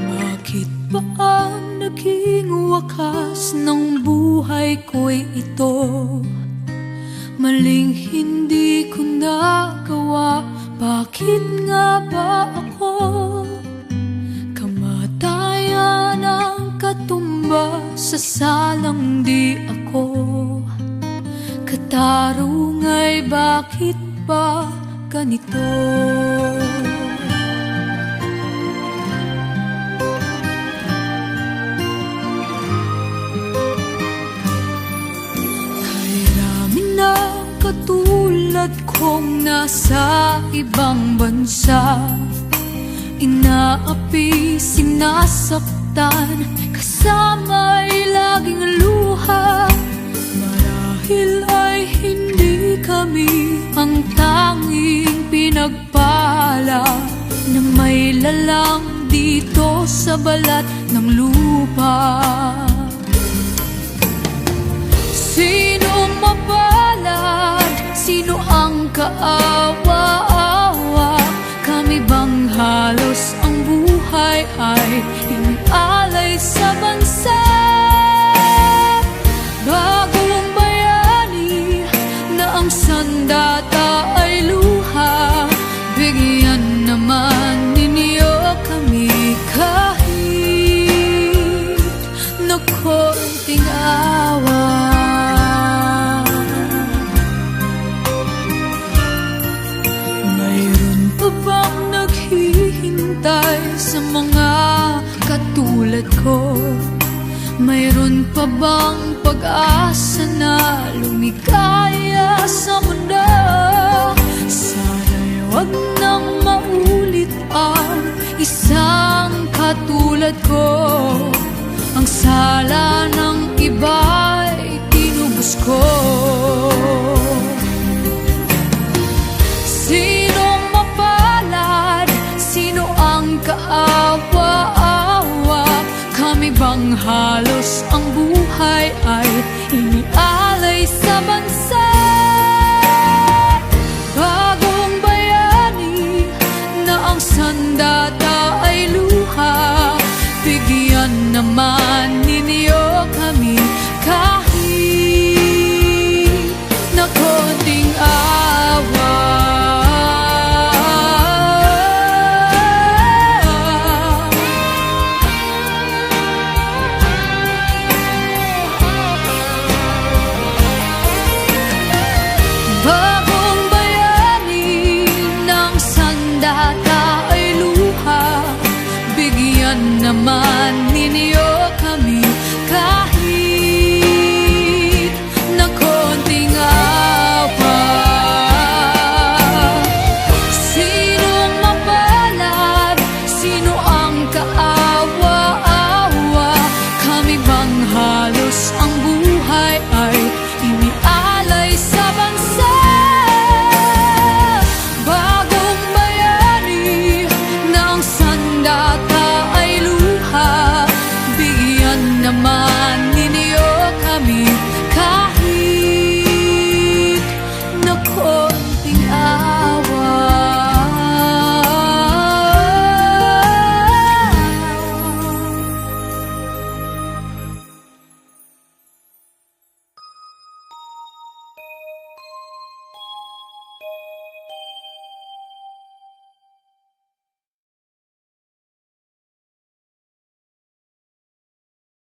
Bakit ba ang naging wakas ng buhay ko'y ito? Maling hindi ko nagawa, bakit nga ba ako? Kamatayan ang katumba sa salang di ako. Katarungay, bakit ba ganito? Katulad kong nasa ibang bansa, inaapi, sinasaktan, kasama'y laging luha. Marahil ay hindi kami ang tanging pinagpala na may lalang dito sa balat ng lupa. Sino mapalad? Sino ang kaawa-awa? Kami bang halos ang buhay ay inalay sa bansa? Bagong bayani na ang sandata ay luha, bigyan naman ninyo kami kahit na konting awa. Bang naghihintay sa mga katulad ko? Mayroon pa bang pag-asa na lumikaya sa mundo? Sana'y wag nang maulit ang isang katulad ko. Ang sala ng iba'y tinubos ko. Kaawa-awa, kami bang halos ang buhay ay inialay sa bansa? Bagong bayani na ang sandata ay luha, bigyan naman ninyo kami kahit na konting awa. Naman